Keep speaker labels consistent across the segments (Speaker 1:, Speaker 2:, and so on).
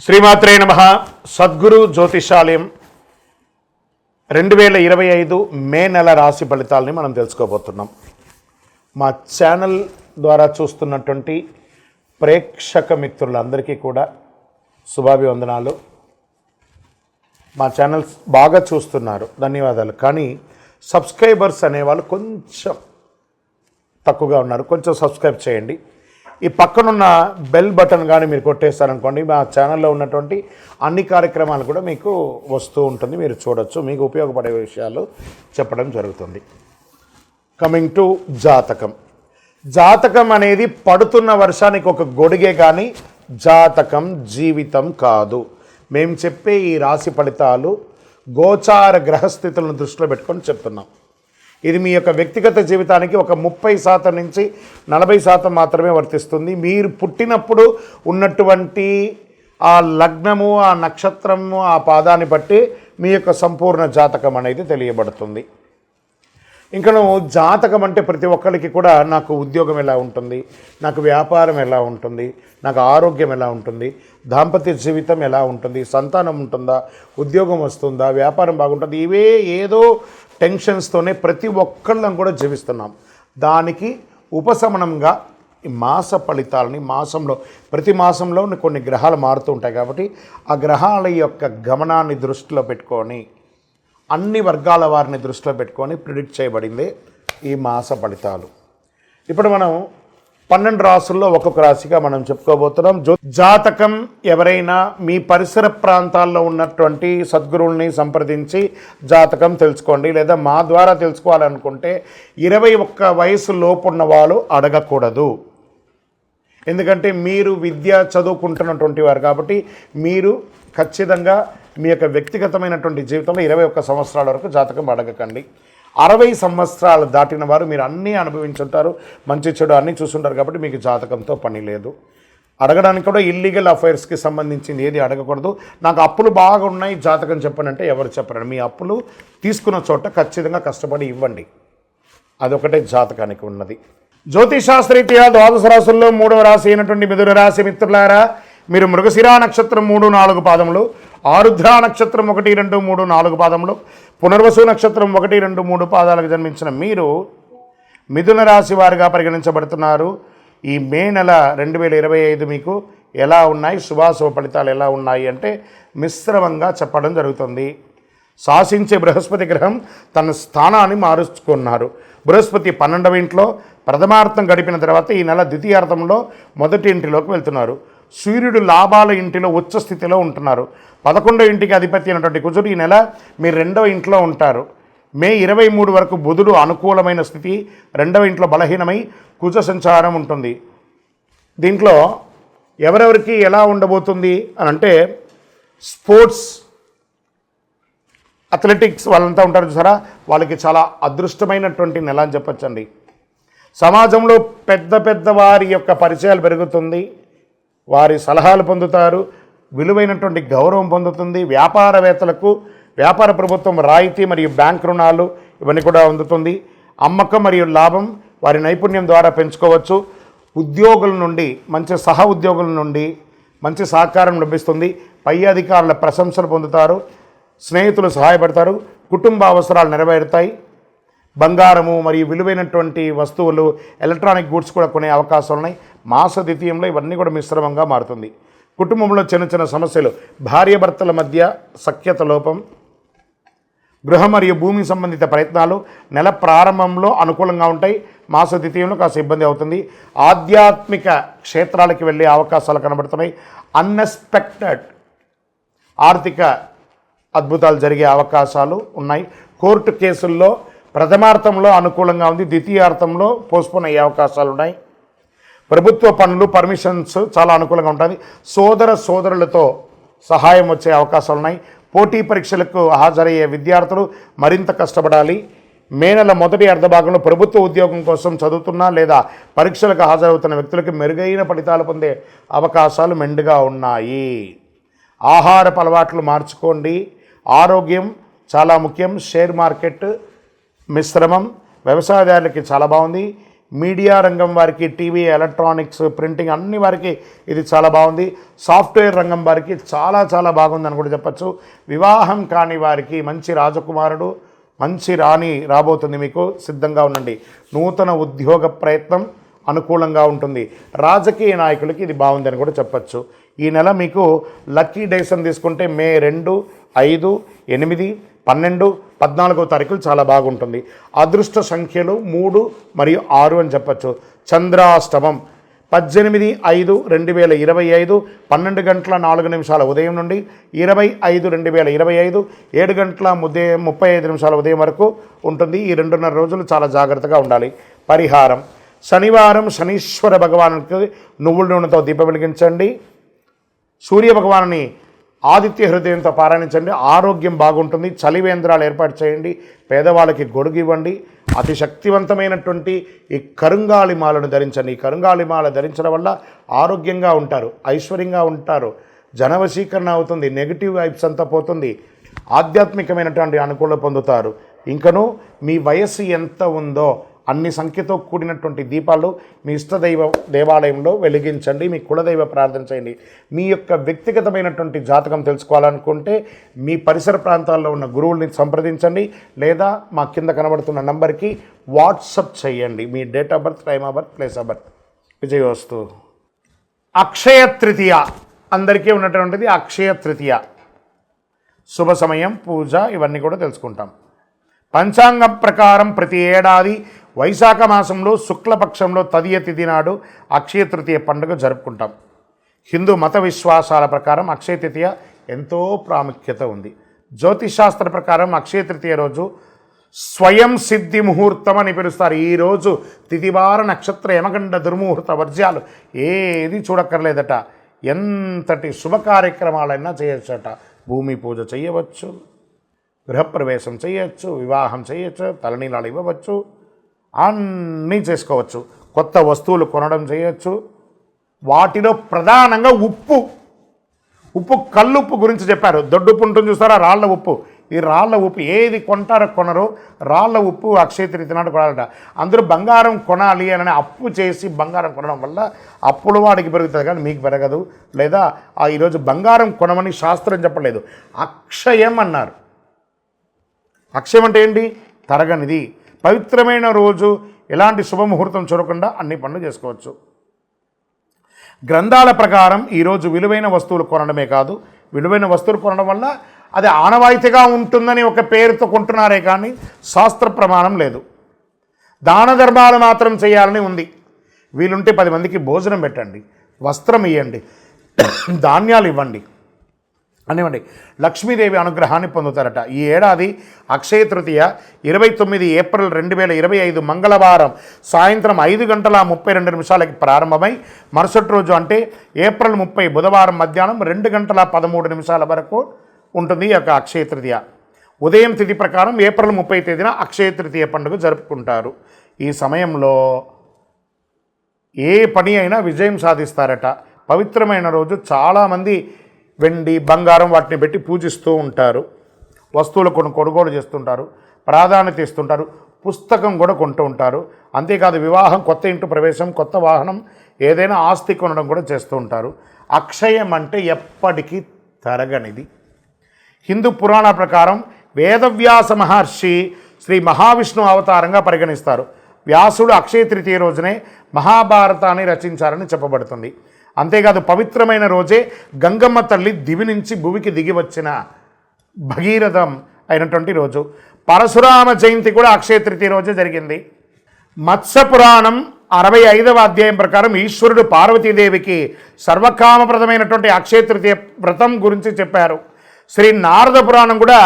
Speaker 1: శ్రీమాత్రే నమః. సద్గురు జ్యోతిషాలయం 2025 మే నెల రాశి ఫలితాలని మనం తెలుసుకోబోతున్నాం. మా ఛానల్ ద్వారా చూస్తున్నటువంటి ప్రేక్షక మిత్రులందరికీ కూడా శుభాభివందనాలు. మా ఛానల్స్ బాగా చూస్తున్నారు, ధన్యవాదాలు. కానీ సబ్స్క్రైబర్స్ అనేవాళ్ళు కొంచెం తక్కువగా ఉన్నారు, కొంచెం సబ్స్క్రైబ్ చేయండి. ఈ పక్కనున్న బెల్ బటన్ కానీ మీరు కొట్టేస్తారనుకోండి, మా ఛానల్లో ఉన్నటువంటి అన్ని కార్యక్రమాలు కూడా మీకు వస్తూ ఉంటుంది, మీరు చూడొచ్చు. మీకు ఉపయోగపడే విషయాలు చెప్పడం జరుగుతుంది. కమింగ్ టు జాతకం. జాతకం అనేది పడుతున్న వర్షానికి ఒక గొడుగే కానీ జాతకం జీవితం కాదు. మేము చెప్పే ఈ రాశి ఫలితాలు గోచార గ్రహస్థితులను దృష్టిలో పెట్టుకొని చెప్తున్నాం. ఇది మీ యొక్క వ్యక్తిగత జీవితానికి ఒక 30% నుంచి 40% మాత్రమే వర్తిస్తుంది. మీరు పుట్టినప్పుడు ఉన్నటువంటి ఆ లగ్నము, ఆ నక్షత్రము, ఆ పాదాన్ని బట్టి మీ యొక్క సంపూర్ణ జాతకం అనేది తెలియబడుతుంది. ఇంకా జాతకం అంటే ప్రతి ఒక్కరికి కూడా నాకు ఉద్యోగం ఎలా ఉంటుంది, నాకు వ్యాపారం ఎలా ఉంటుంది, నాకు ఆరోగ్యం ఎలా ఉంటుంది, దాంపత్య జీవితం ఎలా ఉంటుంది, సంతానం ఉంటుందా, ఉద్యోగం వస్తుందా, వ్యాపారం బాగుంటుంది, ఇవే ఏదో టెన్షన్స్తోనే ప్రతి ఒక్కళ్ళం కూడా జీవిస్తున్నాం. దానికి ఉపశమనంగా ఈ మాస ఫలితాలని ప్రతి మాసంలో కొన్ని గ్రహాలు మారుతూ ఉంటాయి కాబట్టి ఆ గ్రహాల యొక్క గమనాన్ని దృష్టిలో పెట్టుకొని అన్ని వర్గాల వారిని దృష్టిలో పెట్టుకొని ప్రిడిక్ట్ చేయబడింది ఈ మాస ఫలితాలు. ఇప్పుడు మనం 12 రాసుల్లో ఒక్కొక్క రాశిగా మనం చెప్పుకోబోతున్నాం. జాతకం ఎవరైనా మీ పరిసర ప్రాంతాల్లో ఉన్నటువంటి సద్గురువుల్ని సంప్రదించి జాతకం తెలుసుకోండి. లేదా మా ద్వారా తెలుసుకోవాలనుకుంటే 21 వయసు లోపు ఉన్న వాళ్ళు అడగకూడదు. ఎందుకంటే మీరు విద్య చదువుకుంటున్నటువంటి వారు కాబట్టి మీరు ఖచ్చితంగా మీ యొక్క వ్యక్తిగతమైనటువంటి జీవితంలో 21 సంవత్సరాల వరకు జాతకం అడగకండి. 60 సంవత్సరాలు దాటిన వారు మీరు అన్నీ అనుభవించుంటారు, మంచి చెడు అన్నీ చూసుంటారు కాబట్టి మీకు జాతకంతో పని లేదు. అడగడానికి కూడా ఇల్లీగల్ అఫైర్స్కి సంబంధించింది ఏది అడగకూడదు. నాకు అప్పులు బాగా ఉన్నాయి, జాతకం చెప్పనంటే ఎవరు చెప్పరండి. మీ అప్పులు తీసుకున్న చోట ఖచ్చితంగా కష్టపడి ఇవ్వండి, అదొకటే జాతకానికి ఉన్నది. జ్యోతిషాస్త్రరీత్యా ద్వాదశ రాశుల్లో 3వ రాశి అయినటువంటి మిథున రాశి మిత్రులారా, మీరు మృగశిరా నక్షత్రం 3-4 పాదములు, ఆరుద్ర నక్షత్రం 1, 2, 3, 4 పాదములు, పునర్వసు నక్షత్రం 1, 2, 3 పాదాలకు జన్మించిన మీరు మిథున రాశి వారిగా పరిగణించబడుతున్నారు. ఈ మే నెల 2025 మీకు ఎలా ఉన్నాయి, శుభాశుభ ఫలితాలు ఎలా ఉన్నాయి అంటే మిశ్రమంగా చెప్పడం జరుగుతుంది. శాసించే బృహస్పతి గ్రహం తన స్థానాన్ని మారుచుకున్నారు. బృహస్పతి 12వ ఇంట్లో ప్రథమార్థం గడిపిన తర్వాత ఈ నెల ద్వితీయార్థంలో మొదటి ఇంటిలోకి వెళ్తున్నారు. సూర్యుడు లాభాల ఇంటిలో ఉచ్చ స్థితిలో ఉంటున్నారు. 11వ ఇంటికి అధిపతి అయినటువంటి కుజుడు ఈ నెల మీరు 2వ ఇంట్లో ఉంటారు. మే 23 వరకు బుధుడు అనుకూలమైన స్థితి, 2వ ఇంట్లో బలహీనమై కుజ సంచారం ఉంటుంది. దీంట్లో ఎవరెవరికి ఎలా ఉండబోతుంది అని అంటే స్పోర్ట్స్, అథ్లెటిక్స్ వాళ్ళంతా ఉంటారు చూసారా, వాళ్ళకి చాలా అదృష్టమైనటువంటి నెల అని చెప్పచ్చండి. సమాజంలో పెద్ద వారి యొక్క పరిచయాలు పెరుగుతుంది, వారి సలహాలు పొందుతారు, విలువైనటువంటి గౌరవం పొందుతుంది. వ్యాపారవేత్తలకు వ్యాపార ప్రభుత్వం రాయితీ మరియు బ్యాంక్ రుణాలు ఇవన్నీ కూడా అందుతుంది. అమ్మకం మరియు లాభం వారి నైపుణ్యం ద్వారా పెంచుకోవచ్చు. ఉద్యోగుల నుండి మంచి ఉద్యోగుల నుండి మంచి సహకారం లభిస్తుంది. పై అధికారుల ప్రశంసలు పొందుతారు. స్నేహితులు సహాయపడతారు. కుటుంబ అవసరాలు నెరవేరుతాయి. బంగారము మరియు విలువైనటువంటి వస్తువులు, ఎలక్ట్రానిక్ గూడ్స్ కూడా కొనే అవకాశాలు ఉన్నాయి. మాస ద్వితీయంలో ఇవన్నీ కూడా మిశ్రమంగా మారుతుంది. కుటుంబంలో చిన్న సమస్యలు, భార్యాభర్తల మధ్య సఖ్యత లోపం, గృహ మరియు భూమి సంబంధిత ప్రయత్నాలు నెల ప్రారంభంలో అనుకూలంగా ఉంటాయి. మాస ద్వితీయంలో కాస్త ఇబ్బంది అవుతుంది. ఆధ్యాత్మిక క్షేత్రాలకు వెళ్ళే అవకాశాలు కనబడుతున్నాయి. అన్ఎక్స్పెక్టెడ్ ఆర్థిక అద్భుతాలు జరిగే అవకాశాలు ఉన్నాయి. కోర్టు కేసుల్లో ప్రథమార్థంలో అనుకూలంగా ఉంది, ద్వితీయార్థంలో పోస్ట్పోన్ అయ్యే అవకాశాలు ఉన్నాయి. ప్రభుత్వ పనులు, పర్మిషన్స్ చాలా అనుకూలంగా ఉంటుంది. సోదరులతో సహాయం వచ్చే అవకాశాలు ఉన్నాయి. పోటీ పరీక్షలకు హాజరయ్యే విద్యార్థులు మరింత కష్టపడాలి. మే నెల మొదటి అర్ధభాగంలో ప్రభుత్వ ఉద్యోగం కోసం చదువుతున్నా లేదా పరీక్షలకు హాజరవుతున్న వ్యక్తులకు మెరుగైన ఫలితాలు పొందే అవకాశాలు మెండుగా ఉన్నాయి. ఆహారపు అలవాట్లు మార్చుకోండి. ఆరోగ్యం చాలా ముఖ్యం. షేర్ మార్కెట్ మిశ్రమం, వ్యవసాయదారులకి చాలా బాగుంది. మీడియా రంగం వారికి, టీవీ, ఎలక్ట్రానిక్స్, ప్రింటింగ్ అన్ని వారికి ఇది చాలా బాగుంది. సాఫ్ట్వేర్ రంగం వారికి చాలా చాలా బాగుందని కూడా చెప్పచ్చు. వివాహం కాని వారికి మంచి రాజకుమారుడు, మంచి రాణి రాబోతుంది, మీకు సిద్ధంగా ఉండండి. నూతన ఉద్యోగ ప్రయత్నం అనుకూలంగా ఉంటుంది. రాజకీయ నాయకులకి ఇది బాగుందని కూడా చెప్పచ్చు. ఈ నెల మీకు లక్కీ డేస్ అని తీసుకుంటే మే 2, 5, 8, 12, 14వ తారీఖులు చాలా బాగుంటుంది. అదృష్ట సంఖ్యలు 3 మరియు 6 అని చెప్పచ్చు. చంద్రాష్టమం 18/5/2025 12 గంటల 4 నిమిషాల ఉదయం నుండి 20/5/2025 7 గంటల 35 నిమిషాల ఉదయం వరకు ఉంటుంది. ఈ 2.5 రోజులు చాలా జాగ్రత్తగా ఉండాలి. పరిహారం: శనివారం శనీశ్వర భగవానుడికి నువ్వుల నూనెతో దీపం వెలిగించండి. సూర్య భగవానుని ఆదిత్య హృదయంతో పారాయణించండి. ఆరోగ్యం బాగుంటుంది. చలివేంద్రాలు ఏర్పాటు చేయండి. పేదవాళ్ళకి గొడుగు ఇవ్వండి. అతి శక్తివంతమైనటువంటి ఈ కరుంగాలి మాలను ధరించండి. ఈ కరుంగాలి మాల ధరించడం వల్ల ఆరోగ్యంగా ఉంటారు, ఐశ్వర్యంగా ఉంటారు, జనవశీకరణ అవుతుంది, నెగిటివ్ వైబ్స్ అంతా పోతుంది, ఆధ్యాత్మికమైనటువంటి అనుకూలత పొందుతారు. ఇంకను మీ వయస్సు ఎంత ఉందో అన్ని సంఖ్యతో కూడినటువంటి దీపాలు మీ ఇష్టదైవ దేవాలయంలో వెలిగించండి. మీ కులదైవ ప్రార్థన చేయండి. మీ యొక్క వ్యక్తిగతమైనటువంటి జాతకం తెలుసుకోవాలనుకుంటే మీ పరిసర ప్రాంతాల్లో ఉన్న గురువుల్ని సంప్రదించండి, లేదా మా కింద కనబడుతున్న నంబర్కి వాట్సప్ చేయండి. మీ date of birth, time of birth, place of birth. విజయోస్తు. అక్షయ తృతీయ అందరికీ ఉన్నటువంటిది. అక్షయ తృతీయ శుభ సమయం, పూజ ఇవన్నీ కూడా తెలుసుకుంటాం. పంచాంగం ప్రకారం ప్రతి ఏడాది వైశాఖ మాసంలో శుక్లపక్షంలో తదియ తిథి నాడు అక్షయ తృతీయ పండుగ జరుపుకుంటాం. హిందూ మత విశ్వాసాల ప్రకారం అక్షయ తృతీయ ఎంతో ప్రాముఖ్యత ఉంది. జ్యోతిషాస్త్ర ప్రకారం అక్షయ తృతీయ రోజు స్వయం సిద్ధి ముహూర్తం అని పిలుస్తారు. ఈరోజు తిథివార నక్షత్ర యమగండ దుర్ముహూర్త వర్జ్యాలు ఏది చూడక్కర్లేదట. ఎంతటి శుభ కార్యక్రమాలైనా చేయొచ్చట. భూమి పూజ చేయవచ్చు, గృహప్రవేశం చేయొచ్చు, వివాహం చేయొచ్చు, తలనీలాలు ఇవ్వవచ్చు, అన్నీ చేసుకోవచ్చు. కొత్త వస్తువులు కొనడం చేయొచ్చు. వాటిలో ప్రధానంగా ఉప్పు కల్లుప్పు గురించి చెప్పారు. దొడ్డుప్పు ఉంటుంది చూస్తారా, రాళ్ల ఉప్పు. ఈ రాళ్ల ఉప్పు ఏది కొంటారో కొనరో రాళ్ల ఉప్పు అక్షయ తృతీయ నాడు కొనాలట. అందరూ బంగారం కొనాలి అని అప్పు చేసి బంగారం కొనడం వల్ల అప్పుల వాడికి పెరుగుతుంది కానీ మీకు పెరగదు. లేదా ఈరోజు బంగారం కొనమని శాస్త్రం చెప్పలేదు, అక్షయం అన్నారు. అక్షయం అంటే ఏంటి? తరగనిది. పవిత్రమైన రోజు ఎలాంటి శుభముహూర్తం చూడకుండా అన్ని పనులు చేసుకోవచ్చు. గ్రంథాల ప్రకారం ఈరోజు విలువైన వస్తువులు కొనడమే కాదు, విలువైన వస్తువులు కొనడం వల్ల అది ఆనవాయితీగా ఉంటుందని ఒక పేరుతో కొంటున్నారే కానీ శాస్త్ర ప్రమాణం లేదు. దాన ధర్మాలు మాత్రం చేయాలని ఉంది. వీలుంటే 10 మందికి భోజనం పెట్టండి, వస్త్రం ఇవ్వండి, ధాన్యాలు ఇవ్వండి అనివ్వండి. లక్ష్మీదేవి అనుగ్రహాన్ని పొందుతారట. ఈ ఏడాది అక్షయ తృతీయ 29 ఏప్రిల్ 2025 మంగళవారం సాయంత్రం 5:32 ప్రారంభమై మరుసటి రోజు అంటే ఏప్రిల్ 30 బుధవారం మధ్యాహ్నం 2:13 వరకు ఉంటుంది ఈ యొక్క అక్షయ తృతీయ. ఉదయం తిథి ప్రకారం ఏప్రిల్ 30 తేదీన అక్షయ తృతీయ పండుగ జరుపుకుంటారు. ఈ సమయంలో ఏ పని అయినా విజయం సాధిస్తారట. పవిత్రమైన రోజు చాలామంది వెండి, బంగారం వాటిని పెట్టి పూజిస్తూ ఉంటారు. వస్తువులు కొనుగోలు చేస్తుంటారు, ప్రాధాన్యత ఇస్తుంటారు, పుస్తకం కూడా కొంటూ ఉంటారు. అంతేకాదు వివాహం, కొత్త ఇంటి ప్రవేశం, కొత్త వాహనం, ఏదైనా ఆస్తి కొనడం కూడా చేస్తూ ఉంటారు. అక్షయం అంటే ఎప్పటికీ తరగనిది. హిందూ పురాణ ప్రకారం వేదవ్యాస మహర్షి శ్రీ మహావిష్ణు అవతారంగా పరిగణిస్తారు. వ్యాసుడు అక్షయ తృతీయ రోజునే మహాభారతాన్ని రచించారని చెప్పబడుతుంది. అంతేకాదు పవిత్రమైన రోజే గంగమ్మ తల్లి దివి నుంచి భూమికి దిగి వచ్చిన భగీరథం అయినటువంటి రోజు. పరశురామ జయంతి కూడా అక్షయ తృతీయ రోజే జరిగింది. మత్స్య పురాణం 65వ అధ్యాయం ప్రకారం ఈశ్వరుడు పార్వతీదేవికి సర్వకామప్రదమైనటువంటి అక్షయ తృతీయ వ్రతం గురించి చెప్పారు. శ్రీ నారద పురాణం కూడా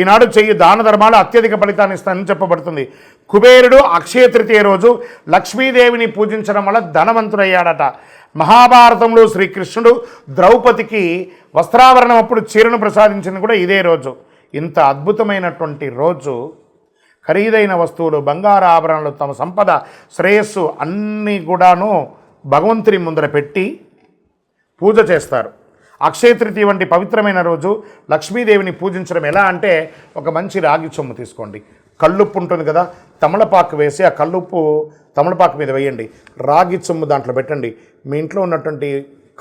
Speaker 1: ఈనాడు చెయ్యి దాన ధర్మాలు అత్యధిక ఫలితాన్ని ఇస్తానని చెప్పబడుతుంది. కుబేరుడు అక్షయ తృతీయ రోజు లక్ష్మీదేవిని పూజించడం వల్ల ధనవంతుడయ్యాడట. మహాభారతంలో శ్రీకృష్ణుడు ద్రౌపదికి వస్త్రాభరణం అప్పుడు చీరను ప్రసాదించింది కూడా ఇదే రోజు. ఇంత అద్భుతమైనటువంటి రోజు ఖరీదైన వస్తువులు, బంగారు ఆభరణాలు, తమ సంపద, శ్రేయస్సు అన్నీ కూడాను భగవంతుని ముందర పెట్టి పూజ చేస్తారు. అక్షయ తృతీయ వంటి పవిత్రమైన రోజు లక్ష్మీదేవిని పూజించడం ఎలా అంటే, ఒక మంచి రాగి చెంబు తీసుకోండి, కల్లుప్పు ఉంటుంది కదా, తమలపాకు వేసి ఆ కల్లుప్పు తమలపాకు మీద వేయండి. రాగి చెంబు దాంట్లో పెట్టండి. మీ ఇంట్లో ఉన్నటువంటి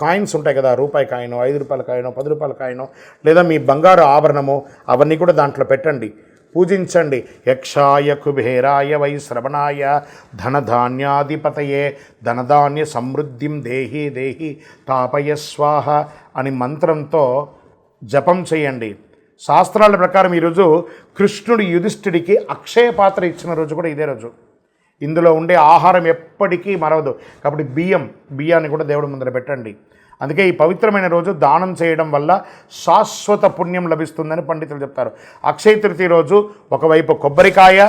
Speaker 1: కాయిన్స్ ఉంటాయి కదా, రూపాయి కాయినో, 5 రూపాయల కాయినో, 10 రూపాయల కాయినో, లేదా మీ బంగారు ఆభరణమో అవన్నీ కూడా దాంట్లో పెట్టండి. పూజించండి. యక్షాయ కుబేరాయ వై శ్రవణాయ ధనధాన్యాధిపతయే ధనధాన్య సమృద్ధిం దేహి దేహి తాపయ స్వాహ అని మంత్రంతో జపం చేయండి. శాస్త్రాల ప్రకారం ఈరోజు కృష్ణుడు యుధిష్ఠిడికి అక్షయ పాత్ర ఇచ్చిన రోజు కూడా ఇదే రోజు. ఇందులో ఉండే ఆహారం ఎప్పటికీ మరవదు. కాబట్టి బియ్యాన్ని కూడా దేవుడి ముందర పెట్టండి. అందుకే ఈ పవిత్రమైన రోజు దానం చేయడం వల్ల శాశ్వత పుణ్యం లభిస్తుందని పండితులు చెప్తారు. అక్షయ తృతీయ రోజు ఒకవైపు కొబ్బరికాయ,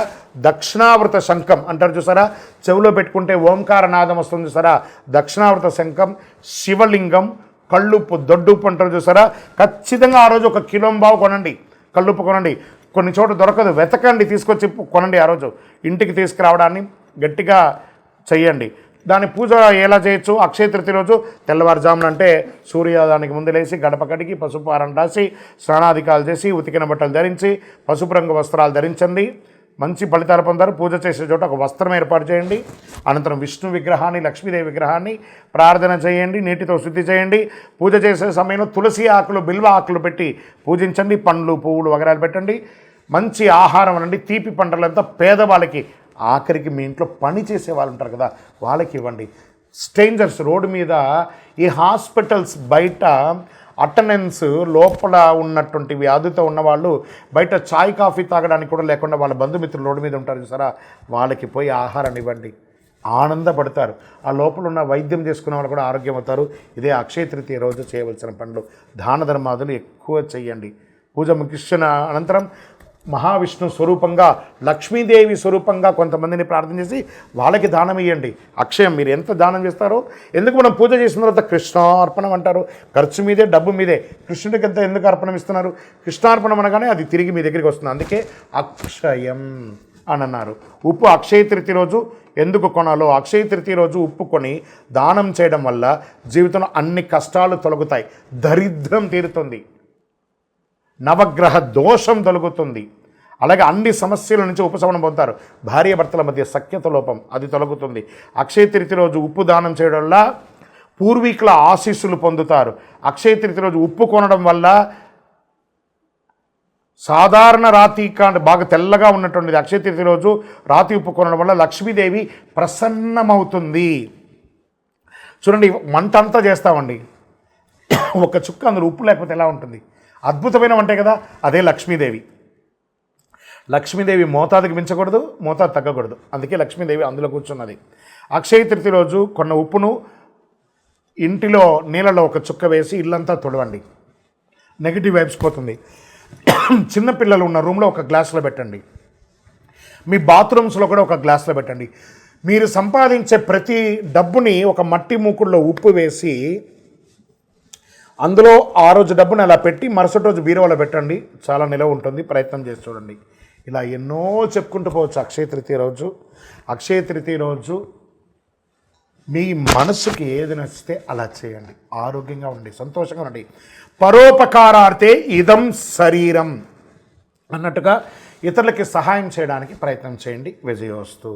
Speaker 1: దక్షిణావృత శంఖం అంటారు చూసారా, చెవిలో పెట్టుకుంటే ఓంకార నాదం వస్తుంది చూసారా, దక్షిణావృత శంఖం, శివలింగం, కళ్ళుప్పు, దొడ్డుప్పు అంటారు చూసారా, ఖచ్చితంగా ఆ రోజు 1 కిలోంబావు కొనండి. కళ్ళుప్పు కొనండి. కొన్ని చోట దొరకదు, వెతకండి, తీసుకొచ్చి కొనండి. ఆ రోజు ఇంటికి తీసుకురావడాన్ని గట్టిగా చెయ్యండి. దాని పూజ ఎలా చేయొచ్చు? అక్షయ తృతీయ రోజు తెల్లవారుజామున అంటే సూర్యోదయానికి ముందు లేచి గడప కడిగి పసుపు ఆరం రాసి స్నానాధికాలు చేసి ఉతికిన బట్టలు ధరించి పసుపు రంగు వస్త్రాలు ధరించండి. మంచి ఫలితాలు పొందారు. పూజ చేసే చోట ఒక వస్త్రం ఏర్పాటు చేయండి. అనంతరం విష్ణు విగ్రహాన్ని, లక్ష్మీదేవి విగ్రహాన్ని ప్రార్థన చేయండి. నీటితో శుద్ధి చేయండి. పూజ చేసే సమయంలో తులసి ఆకులు, బిల్వ ఆకులు పెట్టి పూజించండి. పండ్లు, పువ్వులు వగరాలు పెట్టండి. మంచి ఆహారం అనండి. తీపి పంటలంతా పేదవాళ్ళకి, ఆఖరికి మీ ఇంట్లో పని చేసే వాళ్ళు ఉంటారు కదా, వాళ్ళకి ఇవ్వండి. స్ట్రేంజర్స్ రోడ్డు మీద, ఈ హాస్పిటల్స్ బయట అటెండెన్స్ లోపల ఉన్నటువంటి వ్యాధితో ఉన్నవాళ్ళు బయట చాయ్ కాఫీ తాగడానికి కూడా లేకుండా వాళ్ళ బంధుమిత్రులు రోడ్డు మీద ఉంటారు చూసారా, వాళ్ళకి పోయి ఆహారాన్ని ఇవ్వండి. ఆనందపడతారు. ఆ లోపల ఉన్న వైద్యం చేసుకునే వాళ్ళు కూడా ఆరోగ్యం అవుతారు. ఇదే అక్షయ తృతీయ రోజు చేయవలసిన పనులు. దాన ధర్మాదులు ఎక్కువ చేయండి. పూజ ముగిసిన అనంతరం మహావిష్ణు స్వరూపంగా, లక్ష్మీదేవి స్వరూపంగా కొంతమందిని ప్రార్థన చేసి వాళ్ళకి దానం ఇవ్వండి. అక్షయం మీరు ఎంత దానం చేస్తారో, ఎందుకు మనం పూజ చేసిన తర్వాత కృష్ణార్పణం అంటారు. ఖర్చు మీదే, డబ్బు మీదే. కృష్ణుడికి ఎంత ఎందుకు అర్పణం ఇస్తున్నారు? కృష్ణార్పణం అనగానే అది తిరిగి మీ దగ్గరికి వస్తుంది. అందుకే అక్షయం అని అన్నారు. ఉప్పు అక్షయ తృతీయ రోజు ఎందుకు కొనాలో, అక్షయ తృతీయ రోజు ఉప్పు కొని దానం చేయడం వల్ల జీవితంలో అన్ని కష్టాలు తొలగుతాయి. దరిద్రం తీరుతుంది. నవగ్రహ దోషం తొలగుతుంది. అలాగే అన్ని సమస్యల నుంచి ఉపశమనం పొందుతారు. భార్యాభర్తల మధ్య సఖ్యత లోపం అది తొలగుతుంది. అక్షయ తృతీయ రోజు ఉప్పు దానం చేయడం వల్ల పూర్వీకుల ఆశీస్సులు పొందుతారు. అక్షయ తృతీయ రోజు ఉప్పు కొనడం వల్ల సాధారణ రాతి బాగా తెల్లగా ఉన్నటువంటిది అక్షయ తృతీయ రోజు రాతి ఉప్పు కొనడం వల్ల లక్ష్మీదేవి ప్రసన్నమవుతుంది. చూడండి, మంట అంతా చేస్తామండి, ఒక చుక్క అందులో ఉప్పు లేకపోతే ఎలా ఉంటుంది? అద్భుతమైన వంటే కదా, అదే లక్ష్మీదేవి. లక్ష్మీదేవి మోతాదుకి మించకూడదు, మోతాదు తగ్గకూడదు. అందుకే లక్ష్మీదేవి అందులో కూర్చున్నది. అక్షయ తృతీయ రోజు కొన్న ఉప్పును ఇంటిలో నీళ్ళలో ఒక చుక్క వేసి ఇల్లంతా తుడవండి. నెగిటివ్ వైబ్స్ పోతుంది. చిన్నపిల్లలు ఉన్న రూమ్లో ఒక గ్లాసులో పెట్టండి. మీ బాత్రూమ్స్లో కూడా ఒక గ్లాసులో పెట్టండి. మీరు సంపాదించే ప్రతి డబ్బుని ఒక మట్టి మూకుడులో ఉప్పు వేసి అందులో ఆ రోజు డబ్బుని అలా పెట్టి మరుసటి రోజు బీరువాలో పెట్టండి. చాలా నిలవ ఉంటుంది. ప్రయత్నం చేసి చూడండి. ఇలా ఎన్నో చెప్పుకుంటూ పోవచ్చు. అక్షయ తృతీయ రోజు, అక్షయ తృతీయ రోజు మీ మనసుకి ఏది నచ్చితే అలా చేయండి. ఆరోగ్యంగా ఉండండి, సంతోషంగా ఉండండి. పరోపకారార్థే ఇదం శరీరం అన్నట్టుగా ఇతరులకి సహాయం చేయడానికి ప్రయత్నం చేయండి. విజయోస్తు.